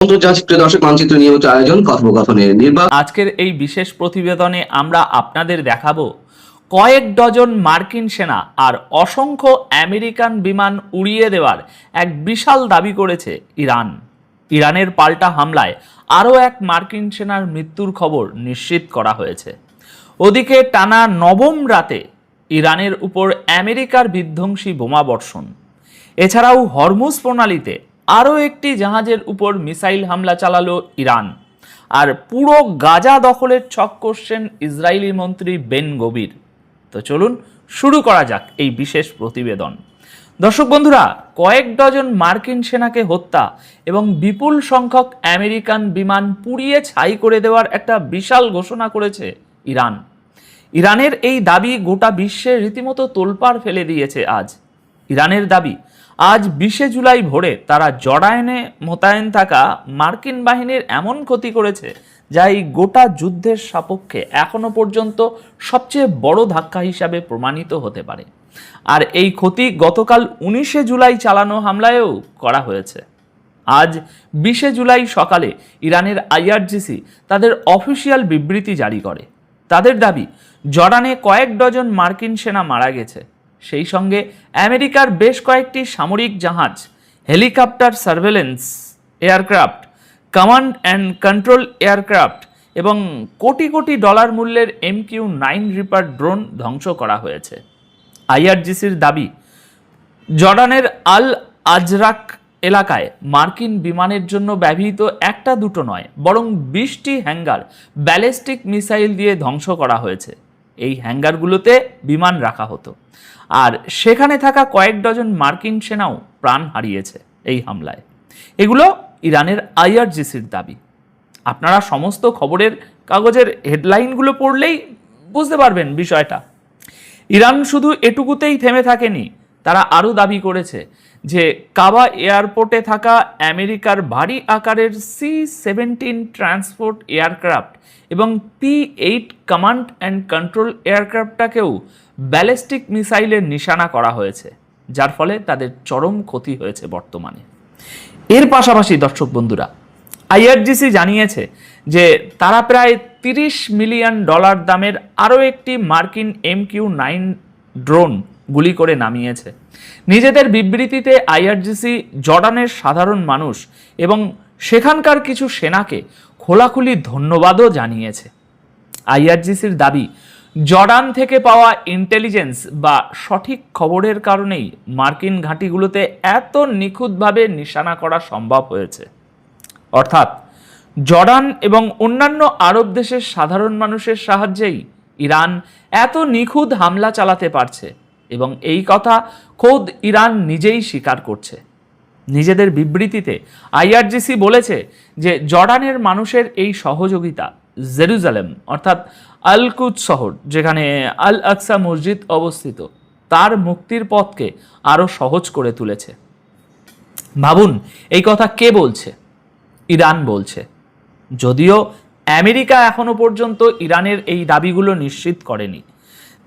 দর্শক মানচিত্র নিয়মিত আয়োজন কথোপকথনের আজকের এই বিশেষ প্রতিবেদনে আমরা আপনাদের দেখাবো কয়েক ডজন মার্কিন সেনা আর অসংখ্য আমেরিকান বিমান উড়িয়ে দেওয়ার এক বিশাল দাবি করেছে ইরান। ইরানের পাল্টা হামলায় আরও এক মার্কিন সেনার মৃত্যুর খবর নিশ্চিত করা হয়েছে। ওদিকে টানা নবম রাতে ইরানের উপর আমেরিকার বিধ্বংসী বোমা বর্ষণ। এছাড়াও হরমুজ প্রণালীতে আরও একটি জাহাজের উপর মিসাইল হামলা চালালো ইরান। আর পুরো গাজা দখলের ছক করছেন ইসরায়েলি মন্ত্রী বেন গভির। তো চলুন শুরু করা যাক এই বিশেষ প্রতিবেদন। দর্শক বন্ধুরা, কয়েক ডজন মার্কিন সেনাকে হত্যা এবং বিপুল সংখ্যক আমেরিকান বিমান পুড়িয়ে ছাই করে দেওয়ার একটা বিশাল ঘোষণা করেছে ইরান। ইরানের এই দাবি গোটা বিশ্বে রীতিমতো তোলপাড় ফেলে দিয়েছে। ইরানের দাবি, আজ 20 জুলাই ভোরে তারা জর্ডানে মোতায়েন থাকা মার্কিন বাহিনীর এমন ক্ষতি করেছে যা এই গোটা যুদ্ধের সাপেক্ষে এখনো পর্যন্ত সবচেয়ে বড় ধাক্কা হিসাবে প্রমাণিত হতে পারে। আর এই ক্ষতি গতকাল 19 জুলাই চালানো হামলায়ও করা হয়েছে। আজ 20 জুলাই সকালে ইরানের আইআরজিসি তাদের অফিসিয়াল বিবৃতি জারি করে। তাদের দাবি, জর্ডানে কয়েক ডজন মার্কিন সেনা মারা গেছে। সেই সঙ্গে আমেরিকার বেশ কয়েকটি সামরিক জাহাজ, helicopter surveillance aircraft, command and control aircraft এবং কোটি কোটি ডলার মূল্যের MQ-9 রিপার ড্রোন ধ্বংস করা হয়েছে। আইআরজিসির দাবি, জর্ডানের আল আজরাক এলাকায় মার্কিন বিমানের জন্য ব্যবহৃত একটা দুটো নয়, বরং 20টি হ্যাঙ্গার ব্যালিস্টিক মিসাইল দিয়ে ধ্বংস করা হয়েছে। এই হ্যাঙ্গারগুলোতে বিমান রাখা হতো, আর সেখানে থাকা কয়েক ডজন মার্কিন সেনাও প্রাণ হারিয়েছে এই হামলায়। এগুলো ইরানের আইআরজিসির দাবি। আপনারা সমস্ত খবরের কাগজের হেডলাইনগুলো পড়লেই বুঝতে পারবেন বিষয়টা। ইরান শুধু এটুকুতেই থেমে থাকেনি, তারা আরও দাবি করেছে যে কাবা এয়ারপোর্টে থাকা আমেরিকার ভারী আকারের C-17 ট্রান্সপোর্ট এয়ারক্রাফট এবং P-8 কমান্ড অ্যান্ড কন্ট্রোল এয়ারক্রাফটটাকেও ব্যালিস্টিক মিসাইলের নিশানা করা হয়েছে, যার ফলে তাদের চরম ক্ষতি হয়েছে বর্তমানে। এর পাশাপাশি দর্শক বন্ধুরা, আইআরজিসি জানিয়েছে যে তারা প্রায় $30 মিলিয়ন দামের আরও একটি মার্কিন MQ-9 ড্রোন গুলি করে নামিয়েছে। নিজেদের বিবৃতিতে আইআরজিসি জর্ডানের সাধারণ মানুষ এবং সেখানকার কিছু সেনাকে খোলাখুলি ধন্যবাদও জানিয়েছে। আইআরজিসির দাবি, জর্ডান থেকে পাওয়া ইন্টেলিজেন্স বা সঠিক খবরের কারণেই মার্কিন ঘাঁটিগুলোতে এত নিখুঁতভাবে নিশানা করা সম্ভব হয়েছে। অর্থাৎ জর্ডান এবং অন্যান্য আরব দেশের সাধারণ মানুষের সাহায্যেই ইরান এত নিখুঁত হামলা চালাতে পারছে, এবং এই কথা খোদ ইরান নিজেই স্বীকার করছে। নিজেদের বিবৃতিতে আইআরজিসি বলেছে যে জর্ডানের মানুষের এই সহযোগিতা জেরুজালেম অর্থাৎ আল কুদস শহর, যেখানে আল আকসা মসজিদ অবস্থিত, তার মুক্তির পথকে আরও সহজ করে তুলেছে। ভাবুন, এই কথা কে বলছে? ইরান বলছে। যদিও আমেরিকা এখনো পর্যন্ত ইরানের এই দাবিগুলো নিশ্চিত করেনি।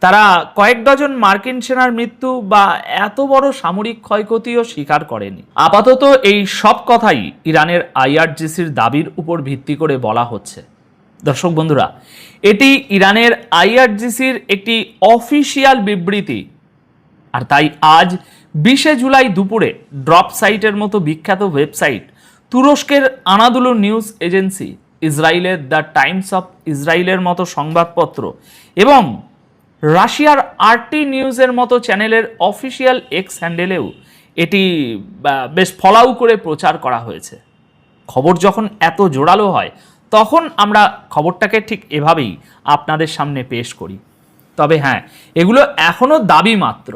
তারা কয়েক ডজন মার্কিন সেনার মৃত্যু বা এত বড় সামরিক ক্ষয়ক্ষতিও স্বীকার করেনি। আপাতত এই সব কথাই ইরানের আইআরজিসির দাবির উপর ভিত্তি করে বলা হচ্ছে। দর্শক বন্ধুরা, এটি ইরানের আইআরজিসির একটি অফিসিয়াল বিবৃতি। আর তাই আজ 20 জুলাই দুপুরে ড্রপ সাইটের মতো বিখ্যাত ওয়েবসাইট, তুরস্কের আনাদুলু নিউজ এজেন্সি, ইসরায়েলের দ্য টাইমস অফ ইসরায়েলের মতো সংবাদপত্র এবং রাশিয়ার RT নিউজের মতো চ্যানেলের অফিসিয়াল এক্স হ্যান্ডেলেও এটি বেশ ফলাও করে প্রচার করা হয়েছে। খবর যখন এত জোরালো হয়, তখন আমরা খবরটাকে ঠিক এভাবেই আপনাদের সামনে পেশ করি। তবে হ্যাঁ, এগুলো এখনও দাবি মাত্র।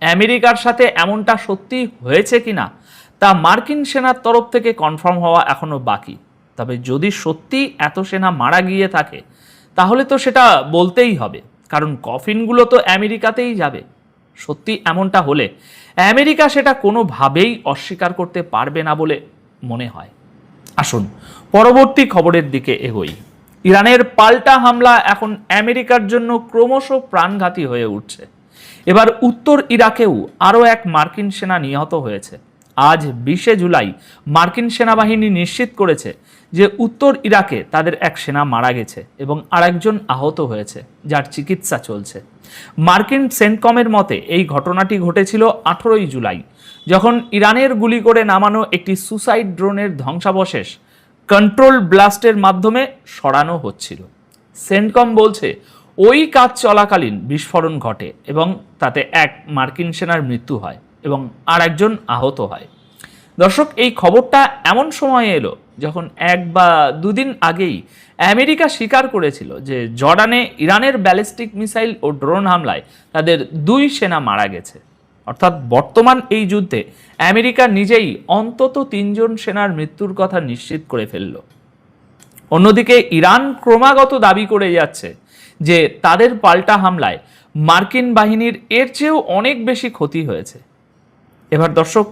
আমেরিকার সাথে এমনটা সত্যি হয়েছে কিনা তা মার্কিন সেনার তরফ থেকে কনফার্ম হওয়া এখনও বাকি। তবে যদি সত্যি এত সেনা মারা গিয়ে থাকে, তাহলে তো সেটা বলতেই হবে, কারণ কফিনগুলো তো আমেরিকাতেই যাবে। সত্যি এমনটা হলে আমেরিকা সেটা কোনোভাবেই অস্বীকার করতে পারবে না বলে মনে হয়। আসুন পরবর্তী খবরের দিকে এগোই। ইরানের পাল্টা হামলা এখন আমেরিকার জন্য ক্রমশ প্রাণঘাতী হয়ে উঠছে। এবার উত্তর ইরাকেও আরও এক মার্কিন সেনা নিহত হয়েছে। আজ 20শে জুলাই মার্কিন সেনাবাহিনী নিশ্চিত করেছে যে উত্তর ইরাকে তাদের এক সেনা মারা গেছে এবং আরেকজন আহত হয়েছে, যার চিকিৎসা চলছে। মার্কিন সেন্টকমের মতে এই ঘটনাটি ঘটেছিল 18ই জুলাই, যখন ইরানের গুলি করে নামানো একটি সুসাইড ড্রোনের ধ্বংসাবশেষ কন্ট্রোল ব্লাস্টের মাধ্যমে সরানো হচ্ছিল। সেন্টকম বলছে ওই কাজ চলাকালীন বিস্ফোরণ ঘটে এবং তাতে এক মার্কিন সেনার মৃত্যু হয় এবং আর একজন আহত হয়। দর্শক, এই খবরটা এমন সময়ে এলো যখন 1 বা 2 দিন আগেই আমেরিকা স্বীকার করেছিল যে জর্ডানে ইরানের ব্যালিস্টিক মিসাইল ও ড্রোন হামলায় তাদের 2 সেনা মারা গেছে। অর্থাৎ বর্তমান এই যুদ্ধে আমেরিকা নিজেই অন্তত 3 জন সেনার মৃত্যুর কথা নিশ্চিত করে ফেলল। অন্যদিকে ইরান ক্রমাগত দাবি করে যাচ্ছে যে তাদের পাল্টা হামলায় মার্কিন বাহিনীর এর চেয়েও অনেক বেশি ক্ষতি হয়েছে। এবার দর্শক,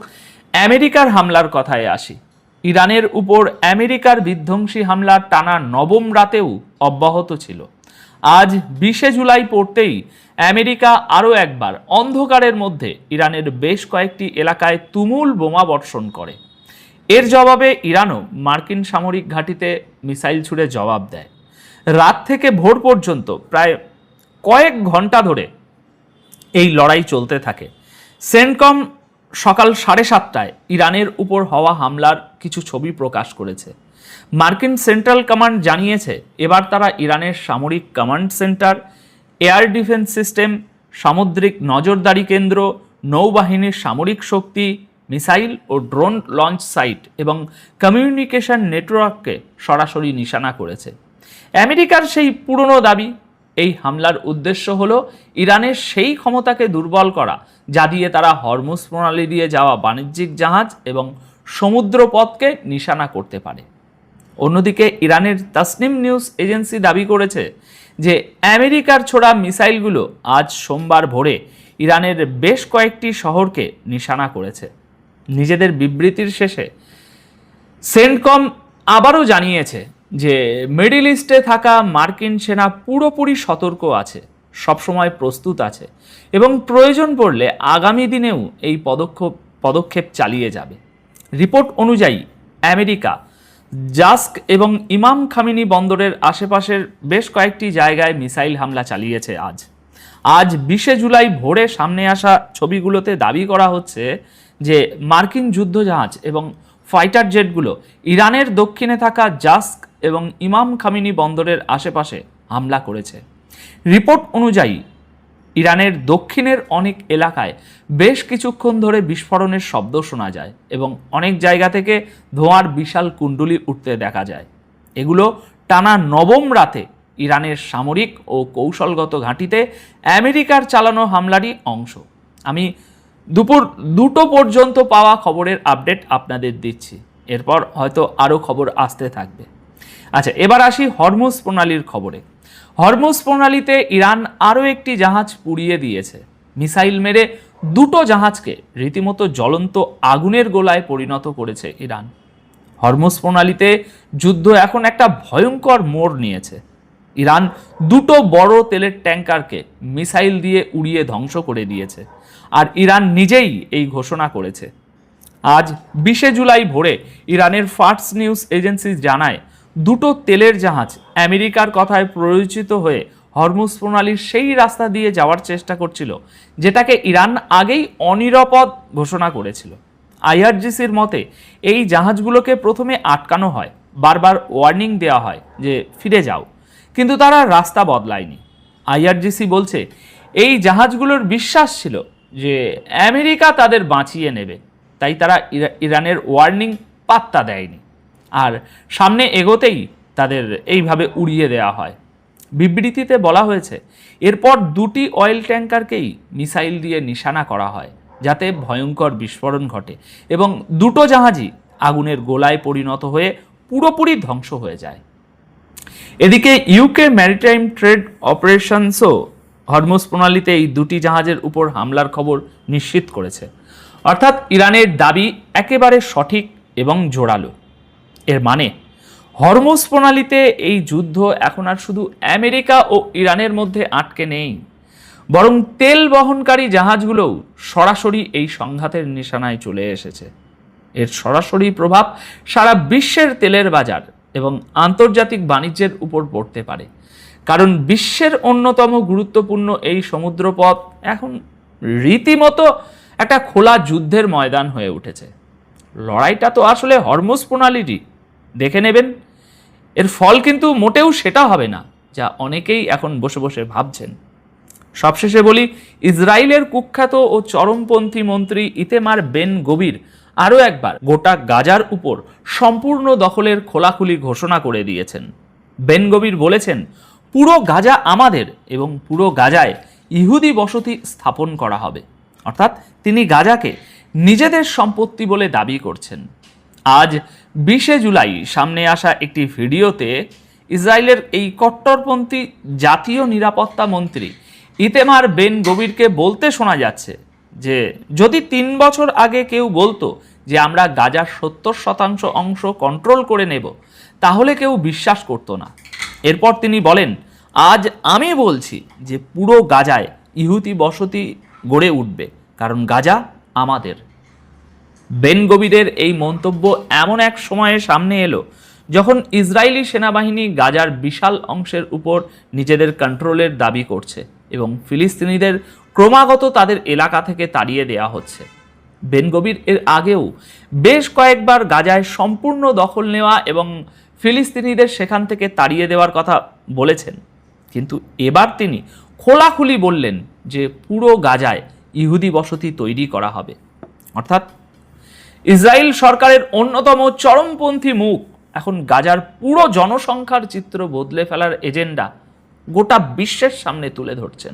আমেরিকার হামলার কথায় আসি। ইরানের উপর আমেরিকার বিধ্বংসী হামলা টানা 9ম রাতেও অব্যাহত ছিল। আজ 20শে জুলাই পড়তেই আমেরিকা আরও একবার অন্ধকারের মধ্যে ইরানের বেশ কয়েকটি এলাকায় তুমুল বোমা বর্ষণ করে। এর জবাবে ইরানও মার্কিন সামরিক ঘাঁটিতে মিসাইল ছুড়ে জবাব দেয়। রাত থেকে ভোর পর্যন্ত প্রায় কয়েক ঘন্টা ধরে এই লড়াই চলতে থাকে। সেন্টকম সকাল 7:30টায় ইরানের উপর হওয়া হামলার কিছু ছবি প্রকাশ করেছে। মার্কিন সেন্ট্রাল কমান্ড জানিয়েছে এবার তারা ইরানের সামরিক command centre, air defence system, সামুদ্রিক নজরদারি কেন্দ্র, নৌবাহিনীর সামরিক শক্তি, মিসাইল ও ড্রোন লঞ্চ সাইট এবং কমিউনিকেশন নেটওয়ার্ককে সরাসরি নিশানা করেছে। আমেরিকার সেই পুরনো দাবি, এই হামলার উদ্দেশ্য হলো ইরানের সেই ক্ষমতাকে দুর্বল করা যা দিয়ে তারা হরমুজ প্রণালী দিয়ে যাওয়া বাণিজ্যিক জাহাজ এবং সমুদ্রপথকে নিশানা করতে পারে। অন্যদিকে ইরানের তাসনিম নিউজ এজেন্সি দাবি করেছে যে আমেরিকার ছোড়া মিসাইলগুলো আজ সোমবার ভোরে ইরানের বেশ কয়েকটি শহরকে নিশানা করেছে। নিজেদের বিবৃতির শেষে সেন্টকম আবারও জানিয়েছে যে মিডল ইস্টে থাকা মার্কিন সেনা পুরোপুরি সতর্ক আছে, সবসময় প্রস্তুত আছে এবং প্রয়োজন পড়লে আগামী দিনেও এই পদক্ষেপ চালিয়ে যাবে। রিপোর্ট অনুযায়ী আমেরিকা জাস্ক এবং ইমাম খামিনি বন্দরের আশেপাশের বেশ কয়েকটি জায়গায় মিসাইল হামলা চালিয়েছে। আজ 20শে জুলাই ভোরে সামনে আসা ছবিগুলোতে দাবি করা হচ্ছে যে মার্কিন যুদ্ধজাহাজ এবং ফাইটার জেটগুলো ইরানের দক্ষিণে থাকা জাস্ক এবং ইমাম খামিনি বন্দরের আশেপাশে হামলা করেছে। রিপোর্ট অনুযায়ী ইরানের দক্ষিণের অনেক এলাকায় বেশ কিছুক্ষণ ধরে বিস্ফোরণের শব্দ শোনা যায় এবং অনেক জায়গা থেকে ধোঁয়ার বিশাল কুণ্ডলী উঠতে দেখা যায়। এগুলো টানা 9ম রাতে ইরানের সামরিক ও কৌশলগত ঘাঁটিতে আমেরিকার চালানো হামলারই অংশ। আমি দুপুর 2টো পর্যন্ত পাওয়া খবরের আপডেট আপনাদের দিচ্ছি, এরপর হয়তো আরও খবর আসতে থাকবে। আচ্ছা, এবার আসি হরমুজ প্রণালীর খবরে। হরমুজ প্রণালীতে ইরান আরও একটি জাহাজ পুড়িয়ে দিয়েছে। মিসাইল মেরে 2টো জাহাজকে রীতিমতো জ্বলন্ত আগুনের গোলায় পরিণত করেছে ইরান। হরমুজ প্রণালীতে যুদ্ধ এখন একটা ভয়ঙ্কর মোড় নিয়েছে। ইরান 2টো বড় তেলের ট্যাঙ্কারকে মিসাইল দিয়ে উড়িয়ে ধ্বংস করে দিয়েছে, আর ইরান নিজেই এই ঘোষণা করেছে। আজ 20শে জুলাই ভোরে ইরানের ফার্স নিউজ এজেন্সি জানায় 2টো তেলের জাহাজ আমেরিকার কথায় প্ররোচিত হয়ে হরমুজ প্রণালীর সেই রাস্তা দিয়ে যাওয়ার চেষ্টা করছিল যেটাকে ইরান আগেই অনিরাপদ ঘোষণা করেছিল। আইআরজিসির মতে এই জাহাজগুলোকে প্রথমে আটকানো হয়, বারবার ওয়ার্নিং দেওয়া হয় যে ফিরে যাও, কিন্তু তারা রাস্তা বদলায়নি। আইআরজিসি বলছে এই জাহাজগুলোর বিশ্বাস ছিল যে আমেরিকা তাদের বাঁচিয়ে নেবে, তাই তারা ইরানের ওয়ার্নিং পাত্তা দেয়নি, আর সামনে এগোতেই তাদের এইভাবে উড়িয়ে দেওয়া হয়। বিবৃতিতে বলা হয়েছে এরপর 2টি অয়েল ট্যাঙ্কারকেই মিসাইল দিয়ে নিশানা করা হয় যাতে ভয়ঙ্কর বিস্ফোরণ ঘটে এবং 2টো জাহাজই আগুনের গোলায় পরিণত হয়ে পুরোপুরি ধ্বংস হয়ে যায়। এদিকে ইউকে ম্যারিটাইম ট্রেড অপারেশনসও হরমুজ প্রণালীতে এই 2টি জাহাজের উপর হামলার খবর নিশ্চিত করেছে। অর্থাৎ ইরানের দাবি একেবারে সঠিক এবং জোরালো। এর মানে হরমুজ প্রণালীতে এই যুদ্ধ এখন আর শুধু আমেরিকা ও ইরানের মধ্যে আটকে নেই, বরং তেল বহনকারী জাহাজগুলোও সরাসরি এই সংঘাতের নিশানায় চলে এসেছে। এর সরাসরি প্রভাব সারা বিশ্বের তেলের বাজার এবং আন্তর্জাতিক বাণিজ্যের উপর পড়তে পারে, কারণ বিশ্বের অন্যতম গুরুত্বপূর্ণ এই সমুদ্রপথ এখন রীতিমতো একটা খোলা যুদ্ধের ময়দান হয়ে উঠেছে। লড়াইটা তো আসলে হরমুজ প্রণালীরই, দেখে নেবেন। এর ফল কিন্তু মোটেও সেটা হবে না যা অনেকেই এখন বসে বসে ভাবছেন। সবশেষে বলি, ইসরায়েলের কুখ্যাত ও চরমপন্থী মন্ত্রী ইতেমার বেন গবির আরও একবার গোটা গাজার উপর সম্পূর্ণ দখলের খোলাখুলি ঘোষণা করে দিয়েছেন। বেন গবির বলেছেন, পুরো গাজা আমাদের এবং পুরো গাজায় ইহুদি বসতি স্থাপন করা হবে। অর্থাৎ তিনি গাজাকে নিজেদের সম্পত্তি বলে দাবি করছেন। আজ 20শে জুলাই সামনে আসা একটি ভিডিওতে ইসরায়েলের এই কট্টরপন্থী জাতীয় নিরাপত্তা মন্ত্রী ইতেমার বেন গবিরকে বলতে শোনা যাচ্ছে যে যদি 3 বছর আগে কেউ বলতো যে আমরা গাজার 70% অংশ কন্ট্রোল করে নেব, তাহলে কেউ বিশ্বাস করতো না। এরপর তিনি বলেন, আজ আমি বলছি যে পুরো গাজায় ইহুদি বসতি গড়ে উঠবে, কারণ গাজা আমাদের। বেন গবিরের এই মন্তব্য এমন এক সময়ে সামনে এলো যখন ইসরায়েলি সেনাবাহিনী গাজার বিশাল অংশের উপর নিজেদের কন্ট্রোলের দাবি করছে এবং ফিলিস্তিনিদের ক্রমাগত তাদের এলাকা থেকে তাড়িয়ে দেওয়া হচ্ছে। বেন গবির এর আগেও বেশ কয়েকবার গাজায় সম্পূর্ণ দখল নেওয়া এবং ফিলিস্তিনিদের সেখান থেকে তাড়িয়ে দেওয়ার কথা বলেছেন, কিন্তু এবার তিনি খোলাখুলি বললেন যে পুরো গাজায় ইহুদি বসতি তৈরি করা হবে। অর্থাৎ ইসরায়েল সরকারের অন্যতম চরমপন্থী মুখ এখন গাজার পুরো জনসংখ্যার চিত্র বদলে ফেলার এজেন্ডা গোটা বিশ্বের সামনে তুলে ধরছেন।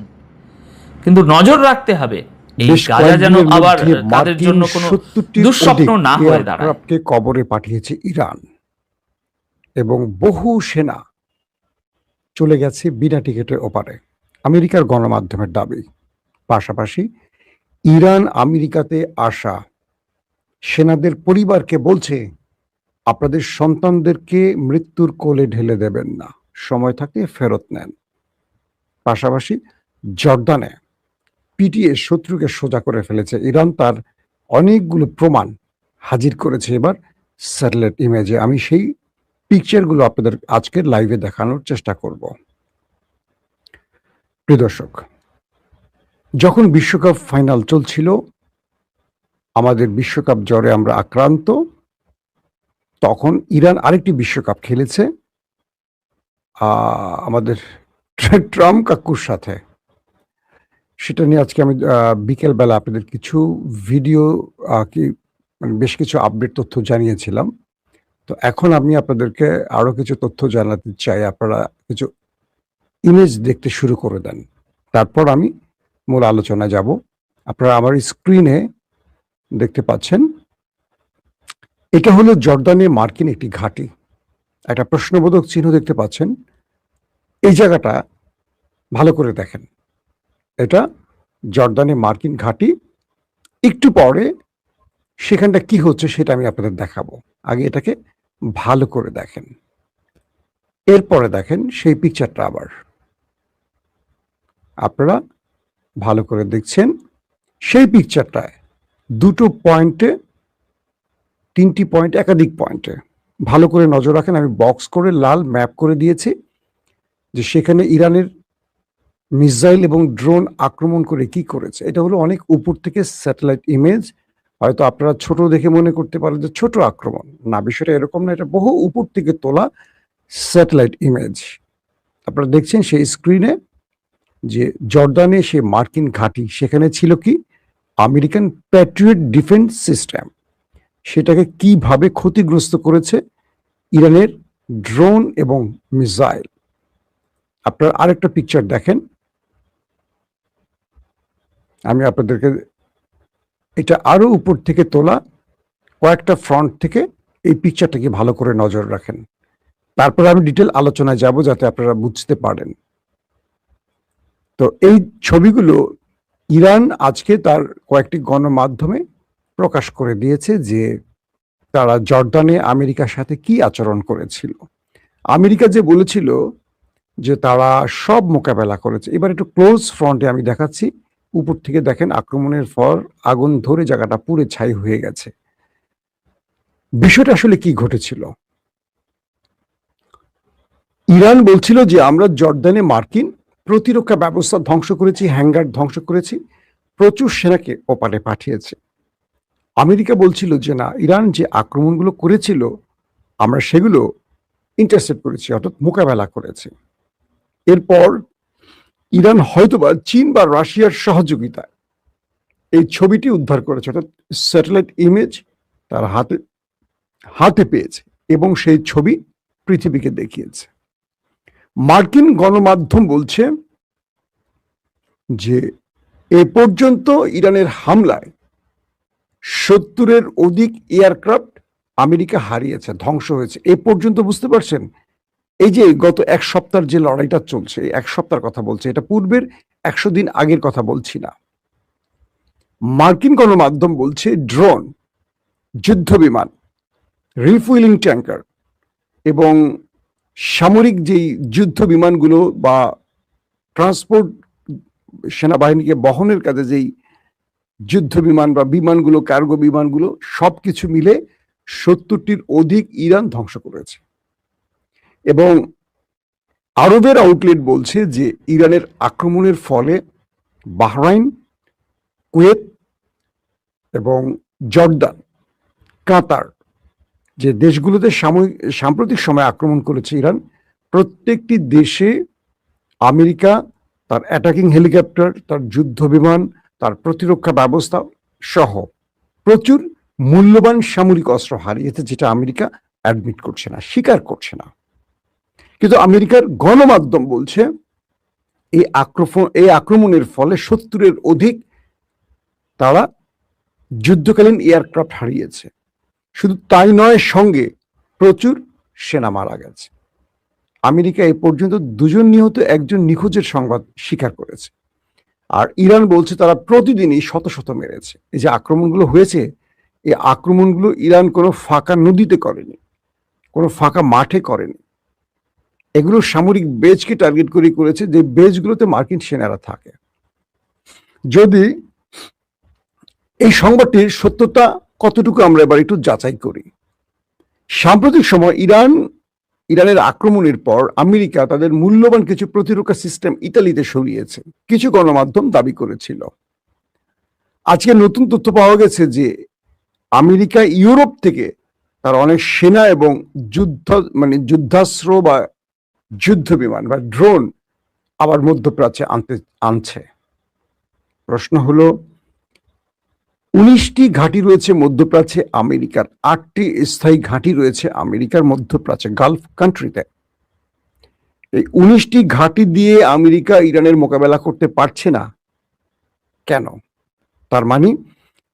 কিন্তু নজর রাখতে হবে এই গাজা যেন আবার তাদের জন্য কোনো দুঃস্বপ্ন না হয়ে দাঁড়ায়। কবরে পাঠিয়েছে ইরান এবং বহু সেনা চলে গেছে বিনা টিকিটের ওপারে, আমেরিকার গণমাধ্যমের দাবি। পাশাপাশি ইরান আমেরিকাতে আসা সেনাদের পরিবারকে বলছে, আপনাদের সন্তানদেরকে মৃত্যুর কোলে ঢেলে দেবেন না, সময় থাকতে ফেরত নেন। পাশাপাশি জর্দানে পিটিয়ে শত্রুকে সোজা করে ফেলেছে ইরান, তার অনেকগুলো প্রমাণ হাজির করেছে এবার স্যাটেলাইট ইমেজে। আমি সেই পিকচারগুলো আপনাদের আজকের লাইভে দেখানোর চেষ্টা করব। প্রিয় দর্শক, যখন বিশ্বকাপ ফাইনাল চলছিল, আমাদের বিশ্বকাপ জ্বরে আমরা আক্রান্ত, তখন ইরান আরেকটি বিশ্বকাপ খেলেছে আমাদের ট্রাম্প কাকুর সাথে। সেটা নিয়ে আজকে আমি বিকেলবেলা আপনাদের কিছু ভিডিও বেশ কিছু আপডেট তথ্য জানিয়েছিলাম। তো এখন আমি আপনাদেরকে আরো কিছু তথ্য জানাতে চাই। আপনারা কিছু ইমেজ দেখতে শুরু করে দেন, তারপর আমি মূল আলোচনায় যাব। আপনারা আমার স্ক্রিনে দেখতে পাচ্ছেন, এটা হলো জর্দানে মার্কিন একটি ঘাঁটি। একটা প্রশ্নবোধক চিহ্ন দেখতে পাচ্ছেন। এই জায়গাটা ভালো করে দেখেন, এটা জর্দানে মার্কিন ঘাঁটি। একটু পরে সেখানটা কি হচ্ছে সেটা আমি আপনাদের দেখাবো, আগে এটাকে ভালো করে দেখেন। এরপরে দেখেন সেই পিকচারটা আবার আপনারা ভালো করে দেখছেন। সেই পিকচারটায় দুটো পয়েন্টে, 3টি পয়েন্ট, একাধিক পয়েন্টে ভালো করে নজর রাখেন। আমি বক্স করে লাল ম্যাপ করে দিয়েছি যে সেখানে ইরানের মিসাইল এবং ড্রোন আক্রমণ করে কি করেছে। এটা হলো অনেক উপর থেকে স্যাটেলাইট ইমেজ। হয়তো আপনারা ছোট দেখে মনে করতে পারেন যে ছোট আক্রমণ, না, বিষয়টা এরকম না। এটা বহু উপর থেকে তোলা স্যাটেলাইট ইমেজ। আপনারা দেখছেন সেই স্ক্রিনে যে জর্দানে সে মার্কিন ঘাঁটি, সেখানে ছিল কি আমেরিকান প্যাট্রিয়ট ডিফেন্স সিস্টেম, সেটাকে কিভাবে ক্ষতিগ্রস্ত করেছে ইরানের ড্রোন এবং মিসাইল। আপনারা আরেকটা পিকচার দেখেন, আমি আপনাদেরকে এটা আরো উপর থেকে তোলা কয়েকটা ফ্রন্ট থেকে এই পিকচারটাকে ভালো করে নজর রাখেন। তারপর আমি ডিটেল আলোচনায় যাব যাতে আপনারা বুঝতে পারেন। তো এই ছবিগুলো ইরান আজকে তার কয়েকটি গণমাধ্যমে প্রকাশ করে দিয়েছে যে তারা জর্দানে আমেরিকার সাথে কি আচরণ করেছিল। আমেরিকা যে বলেছিল যে তারা সব মোকাবেলা করেছে, এবার একটু ক্লোজ ফ্রন্টে আমি দেখাচ্ছি। উপর থেকে দেখেন আক্রমণের পর আগুন ধরে জায়গাটা পুড়ে ছাই হয়ে গেছে। বিষয়টা আসলে কি ঘটেছিল? ইরান বলছিল যে আমরা জর্দানে মার্কিন প্রতিরক্ষা ব্যবস্থা ধ্বংস করেছি, হ্যাঙ্গার ধ্বংস করেছি, প্রচুর সেনাকে ওপারে পাঠিয়েছে। আমেরিকা বলছিল যে না, ইরান যে আক্রমণগুলো করেছিল আমরা সেগুলো ইন্টারসেপ্ট করেছি, অর্থাৎ মোকাবেলা করেছি। এরপর ইরান হয়তোবা চীন বা রাশিয়ার সহযোগিতায় এই ছবিটি উদ্ধার করেছে, অর্থাৎ স্যাটেলাইট ইমেজ তার হাতে পেয়েছে এবং সেই ছবি পৃথিবীকে দেখিয়েছে। মার্কিন গণমাধ্যম বলছে যে এ পর্যন্ত ইরানের হামলায় 70-এর অধিক এয়ারক্রাফট আমেরিকা হারিয়েছে, ধ্বংস হয়েছে। এ পর্যন্ত, বুঝতে পারছেন? এই যে গত এক সপ্তাহের যে লড়াইটা চলছে, এক সপ্তাহের কথা বলছে, এটা পূর্বের 100 দিন আগের কথা বলছি না। মার্কিন গণমাধ্যম বলছে ড্রোন, যুদ্ধ বিমান, রিফুয়েলিং ট্যাঙ্কার এবং সামরিক যেই যুদ্ধ বিমানগুলো বা ট্রান্সপোর্ট সেনাবাহিনীকে বহনের কাজে যেই যুদ্ধ বিমান বা বিমানগুলো, কার্গো বিমানগুলো, সবকিছু মিলে 70-টির অধিক ইরান ধ্বংস করেছে। এবং আরবের আউটলেট বলছে যে ইরানের আক্রমণের ফলে বাহরাইন, কুয়েত এবং জর্দান, কাতার, যে দেশগুলোতে সাম্প্রতিক সময় আক্রমণ করেছে ইরান, প্রত্যেকটি দেশে আমেরিকা তার অ্যাটাকিং হেলিকপ্টার, তার যুদ্ধ বিমান, তার প্রতিরক্ষা ব্যবস্থা সহ প্রচুর মূল্যবান সামরিক অস্ত্র হারিয়েছে, যেটা আমেরিকা অ্যাডমিট করছে না, স্বীকার করছে না। কিন্তু আমেরিকার গণমাধ্যম বলছে এই আক্রমণের ফলে 70-এর অধিক তারা যুদ্ধকালীন এয়ারক্রাফট হারিয়েছে। শুধু তাই নয়, সঙ্গে প্রচুর সেনা মারা গেছে। আমেরিকা এ পর্যন্ত 2 জন নিহত, 1 জন নিখোঁজের সংবাদ স্বীকার করেছে। আর ইরান বলছে তারা প্রতিদিনই শত শত মেরেছে। এই যে আক্রমণগুলো হয়েছে, এই আক্রমণগুলো ইরান কোনো ফাঁকা নদীতে করেনি, কোনো ফাঁকা মাঠে করেনি। এগুলো সামরিক বেজকে টার্গেট করে করেছে, যে বেজগুলোতে মার্কিন সেনারা থাকে। যদি এই সংবাদটির সত্যতা কতটুকু আমরা এবার একটু যাচাই করি। সাম্প্রতিক সময় ইরানের আক্রমণের পর আমেরিকা তাদের মূল্যবান কিছু প্রতিরক্ষা সিস্টেম ইতালিতে সরিয়েছে, কিছু গণমাধ্যম দাবি করেছিল। আজকে নতুন তথ্য পাওয়া গেছে যে আমেরিকা ইউরোপ থেকে তার অনেক সেনা এবং যুদ্ধাস্ত্র বা যুদ্ধ বিমান বা ড্রোন আবার মধ্যপ্রাচ্যে আনছে। প্রশ্ন হলো, 19টি ঘাঁটি রয়েছে মধ্যপ্রাচ্যে আমেরিকার, 8টি স্থায়ী ঘাঁটি রয়েছে আমেরিকার মধ্যপ্রাচ্যে, গালফ কান্ট্রিতে। এই 19টি ঘাঁটি দিয়ে আমেরিকা ইরানের মোকাবেলা করতে পারছে না কেন? তার মানে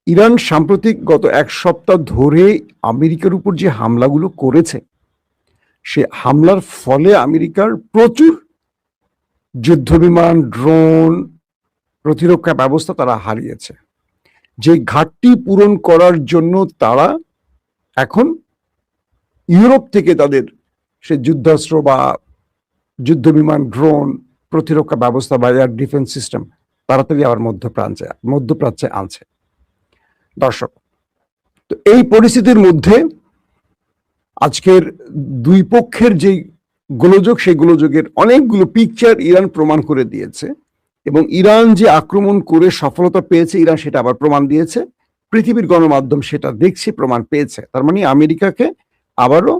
ইরান সাম্প্রতিক গত 1 সপ্তাহ ধরে আমেরিকার উপর যে হামলাগুলো করেছে, সে হামলার ফলে আমেরিকার প্রচুর যুদ্ধবিমান, ড্রোন, প্রতিরক্ষা ব্যবস্থা তারা হারিয়েছে। যে ঘাটতি পূরণ করার জন্য তারা এখন ইউরোপ থেকে তাদের সে যুদ্ধাস্ত্র বা যুদ্ধবিমান, ড্রোন, প্রতিরক্ষা ব্যবস্থা বা এয়ার ডিফেন্স সিস্টেম তাড়াতাড়ি আবার মধ্যপ্রাচ্যে আনছে। দর্শক, তো এই পরিস্থিতির মধ্যে আজকের দুই পক্ষের যে গোলযোগ, সেই গোলযোগের অনেকগুলো পিকচার ইরান প্রমাণ করে দিয়েছে। এবং ইরান যে আক্রমণ করে সফলতা পেয়েছে, ইরান সেটা আবার প্রমাণ দিয়েছে, পৃথিবীর গণমাধ্যম সেটা দেখছে, প্রমাণ পেয়েছে। তার মানে আমেরিকাকে আবারও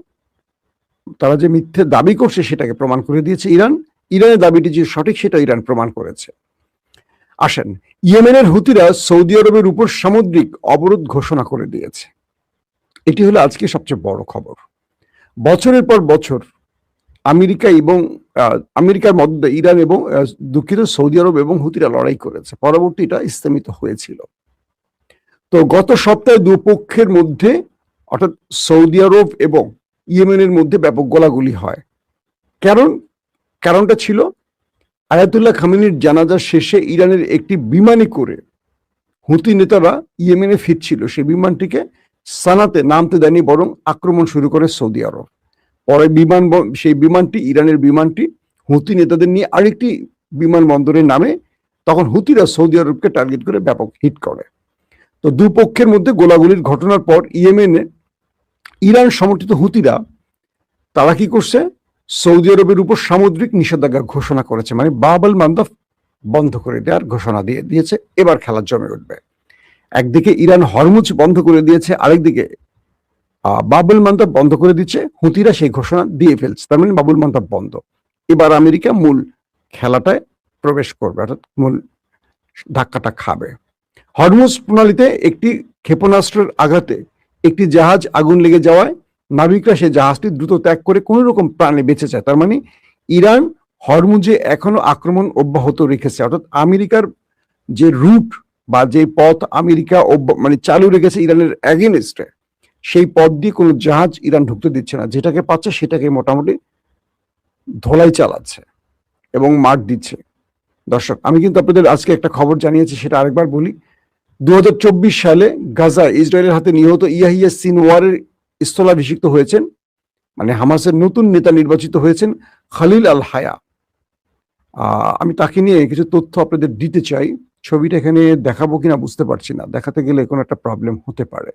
তারা যে মিথ্যে দাবি করছে সেটাকে প্রমাণ করে দিয়েছে ইরান। ইরানের দাবিটি যে সঠিক সেটা ইরান প্রমাণ করেছে। আসেন, ইয়েমেনের হুতিরা সৌদি আরবের উপর সামুদ্রিক অবরোধ ঘোষণা করে দিয়েছে। এটি হলো আজকে সবচেয়ে বড় খবর। বছরের পর বছর আমেরিকার মধ্যে ইরান এবং সৌদি আরব এবং হুতিরা লড়াই করেছে, পরবর্তী এটা স্থগিত হয়েছিল। তো গত সপ্তাহে দুপক্ষের মধ্যে, অর্থাৎ সৌদি আরব এবং ইয়েমেনের মধ্যে ব্যাপক গোলাগুলি হয়। কারণটা ছিল আয়াতুল্লাহ খামেনির জানাজা শেষে ইরানের একটি বিমানে করে হুতি নেতারা ইয়েমেনে ফিরছিল। সেই বিমানটিকে সানাতে নামতে দেয়নি, বরং আক্রমণ শুরু করে সৌদি আরব। পরে সেই বিমানটি, ইরানের বিমানটি হুতি নেতাদের নিয়ে আরেকটি বিমানবন্দরে নামে। তখন হুতিরা সৌদি আরবকে টার্গেট করে ব্যাপক হিট করে। তো দুপক্ষের মধ্যে গোলাগুলির ঘটনার পর ইয়েমেনে ইরান সমর্থিত হুতিরা তারা কি করছে, সৌদি আরবের উপর সামুদ্রিক নিষেধাজ্ঞা ঘোষণা করেছে, মানে বাব আল মান্দাব বন্ধ করে দেওয়ার ঘোষণা দিয়েছে। এবার খেলা জমে উঠবে। একদিকে ইরান হরমুজ বন্ধ করে দিয়েছে, আরেকদিকে বাবুল মান্দাব বন্ধ করে দিচ্ছে। হুতিরা সেই ঘোষণা দিয়ে ফেলছে, তার মানে বাবুল মান্দাব বন্ধ। এবার আমেরিকা মূল খেলাটায় প্রবেশ করবে, অর্থাৎ মূল ধাক্কাটা খাবে। হরমুজ প্রণালীতে একটি ক্ষেপণাস্ত্রের আঘাতে একটি জাহাজ আগুন লেগে যাওয়ায় নাবিকরা সেই জাহাজটি দ্রুত ত্যাগ করে কোনো রকম প্রাণে বেঁচে যায়। তার মানে ইরান হরমুজে এখনো আক্রমণ অব্যাহত রেখেছে, অর্থাৎ আমেরিকার যে রুট বা যে পথ আমেরিকা মানে চালু রেখেছে ইরানের এগেনস্টে, সেই পথ দিয়ে কোনো জাহাজ ইরান ঢুকতে দিচ্ছে না। যেটাকে পাচ্ছে সেটাকে মোটামুটি ধোলাই চালাচ্ছে এবং মার দিচ্ছে। দর্শক, আমি কিন্তু আপনাদের আজকে একটা খবর জানিয়েছি, সেটা আরেকবার বলি। 2024 সালে গাজায় ইসরায়েলের হাতে নিহত ইয়াহিয়া সিনওয়ারের স্থলাভিষিক্ত হয়েছেন, মানে হামাসের নতুন নেতা নির্বাচিত হয়েছেন খালিল আল হায়া। আমি তাকে নিয়ে কিছু তথ্য আপনাদের দিতে চাই। ছবিটা এখানে দেখাবো কিনা বুঝতে পারছি না, দেখাতে গেলে কোনো একটা প্রবলেম হতে পারে।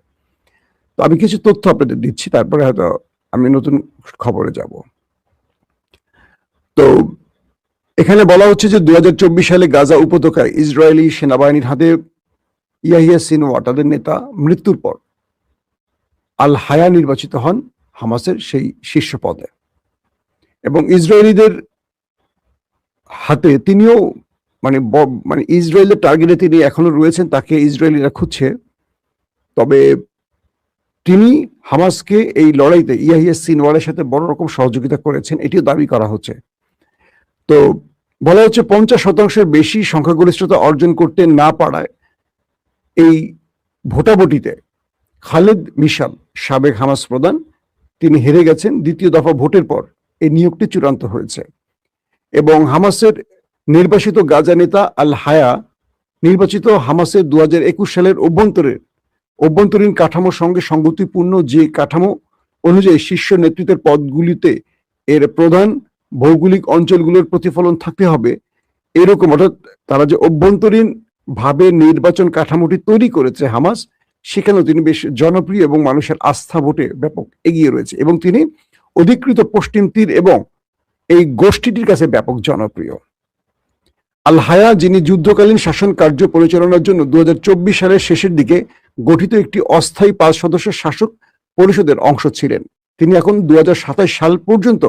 তো আমি কিছু তথ্য আপনাদের দিচ্ছি, তারপরে হয়তো আমি নতুন খবরে যাব। তো এখানে বলা হচ্ছে যে 2024 সালে গাজা উপত্যকায় ইসরায়েলি সেনাবাহিনীর হাতে ইয়াহিয়া সিনওয়ার তাদের নেতা মৃত্যুর পর আল হায়া নির্বাচিত হন হামাসের সেই শীর্ষ পদে, এবং ইসরায়েলিদের হাতে তিনিও মানে ইসরায়েলের টার্গেটে তিনি এখনো রয়েছেন, তাকে ইসরায়েলিরা খুঁজছে। তবে তিনি হামাসকে এই লড়াইতে ইয়াহিয়া সিনওয়ারের সাথে বড় রকম সহযোগিতা করেছেন, এটিও দাবি করা হচ্ছে। তো বলা হচ্ছে 50% বেশি সংখ্যাগরিষ্ঠতা অর্জন করতে না পারায় এই ভোটাভুটিতে খালেদ মিশাল, সাবেক হামাস প্রধান, তিনি হেরে গেছেন। দ্বিতীয় দফা ভোটের পর এই নিয়োগটি চূড়ান্ত হয়েছে, এবং হামাসের নির্বাচিত গাজা নেতা আল হায়া নির্বাচিত হামাসের 2021 সালের অভ্যন্তরীণ কাঠামোর সঙ্গে সঙ্গতিপূর্ণ যে কাঠামো অনুযায়ী শীর্ষ নেতৃত্বের পদগুলিতে এর প্রধান ভৌগোলিক অঞ্চলগুলোর প্রতিফলন থাকতে হবে, এরকম, অর্থাৎ তারা যে অভ্যন্তরীণ ভাবে নির্বাচন কাঠামোটি তৈরি করেছে হামাস, সেখানেও তিনি বেশ জনপ্রিয় এবং মানুষের আস্থা ভোটে ব্যাপক এগিয়ে রয়েছে, এবং তিনি অধিকৃত পশ্চিম তীর এবং এই গোষ্ঠীটির কাছে ব্যাপক জনপ্রিয়। আল হায়া, যিনি যুদ্ধকালীন শাসন কার্য পরিচালনার জন্য 2024 সালের শেষের দিকে গঠিত একটি অস্থায়ী 5 সদস্যের শাসক পরিষদের অংশ ছিলেন, তিনি এখন 2027 সাল পর্যন্ত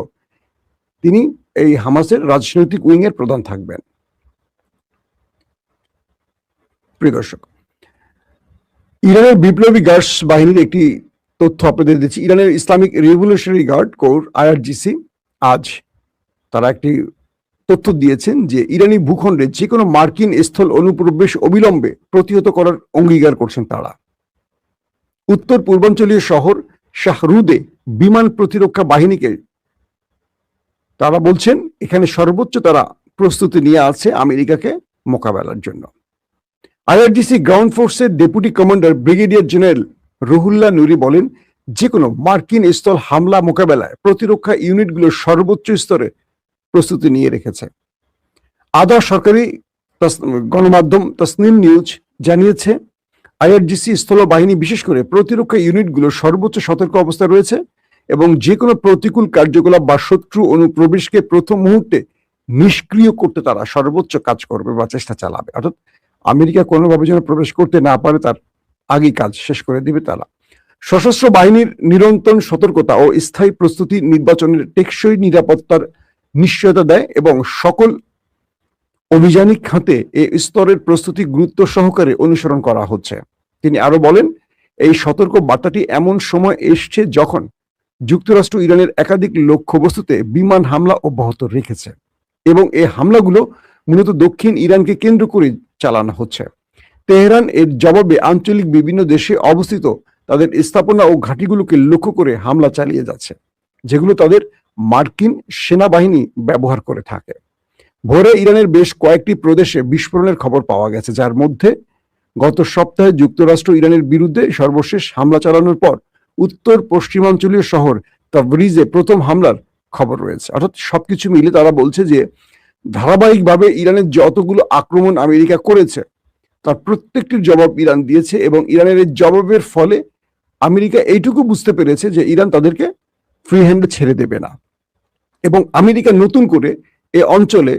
তিনি এই হামাসের রাজনৈতিক উইং এর প্রধান থাকবেন। প্রিয় দর্শক, ইরানের বিপ্লবী গার্ডস বাহিনীর একটি তথ্য আপনাদের দিচ্ছি। ইরানের Islamic revolutionary guard corps IRGC আজ তারা একটি তথ্য দিয়েছেন যে ইরানি ভূখণ্ডে যে কোনো মার্কিন স্থল অনুপ্রবেশ অবিলম্বে প্রতিহত করার অঙ্গীকার করছেন তারা। উত্তর পূর্বাঞ্চলীয় শহর শাহরুদে বিমান প্রতিরক্ষা বাহিনীকে তারা বলছেন এখানে সর্বোচ্চ তারা প্রস্তুতি নিয়ে আছে আমেরিকাকে মোকাবেলার জন্য। IRGC গ্রাউন্ড ফোর্সের deputy commander brigadier general Ruhollah Nouri বলেন, যে কোনো মার্কিন স্থল হামলা মোকাবেলায় প্রতিরক্ষা ইউনিটগুলোর সর্বোচ্চ স্তরে প্রস্তুতি নিয়ে রেখেছে। আধা সরকারি গণমাধ্যম তাসনিম নিউজ জানিয়েছে, IRGC স্থল বাহিনী বিশেষ করে প্রতিরক্ষা ইউনিটগুলোর সর্বোচ্চ সতর্ক অবস্থায় রয়েছে এবং যে কোনো প্রতিকূল কার্যকলাপ বা শত্রু অনুপ্রবেশকে প্রথম মুহূর্তে নিষ্ক্রিয় করতে তারা সর্বোচ্চ কাজ করবে বা চেষ্টা চালাবে, অর্থাৎ আমেরিকা কোনোভাবে যেন প্রবেশ করতে না পারে তার আগেই কাজ শেষ করে দিবে তারা। সশস্ত্র বাহিনীর নিরন্তর সতর্কতা ও স্থায়ী প্রস্তুতি নির্বাচনের টেকসই নিরাপত্তার নিশ্চয়তা দেয় এবং সকল অভিযানিক খাতে এ স্তরের প্রস্তুতি গুরুত্ব সহকারে অনুসরণ করা হচ্ছে। তিনি আরো বলেন, এই সতর্ক বার্তাটি এমন সময় এসছে যখন যুক্তরাষ্ট্র ইরানের একাধিক লক্ষ্যবস্তুতে বিমান হামলা অব্যাহত রেখেছে এবং এই হামলাগুলো মূলত দক্ষিণ ইরানকে কেন্দ্র করে চালানো হচ্ছে। তেহরান এর জবাবে আঞ্চলিক বিভিন্ন দেশে অবস্থিত তাদের স্থাপনা ও ঘাঁটিগুলোকে লক্ষ্য করে হামলা চালিয়ে যাচ্ছে, যেগুলো তাদের মার্কিন সেনাবাহিনী ব্যবহার করে থাকে। ভোরে ইরানের বেশ কয়েকটি প্রদেশে বিস্ফোরণের খবর পাওয়া গেছে, যার মধ্যে গত সপ্তাহে যুক্তরাষ্ট্র ইরানের বিরুদ্ধে সর্বশেষ হামলা চালানোর পর উত্তর পশ্চিমাঞ্চলীয় শহর তাবরিজে প্রথম হামলার খবর রয়েছে। অর্থাৎ সবকিছু মিলে তারা বলছে যে ধারাবাহিকভাবে ইরানের যতগুলো আক্রমণ আমেরিকা করেছে তার প্রত্যেকটির জবাব ইরান দিয়েছে এবং ইরানের এই জবাবের ফলে আমেরিকা এইটুকু বুঝতে পেরেছে যে ইরান তাদেরকে ফ্রি হ্যান্ডে ছেড়ে দেবে না, এবং আমেরিকা নতুন করে এই অঞ্চলে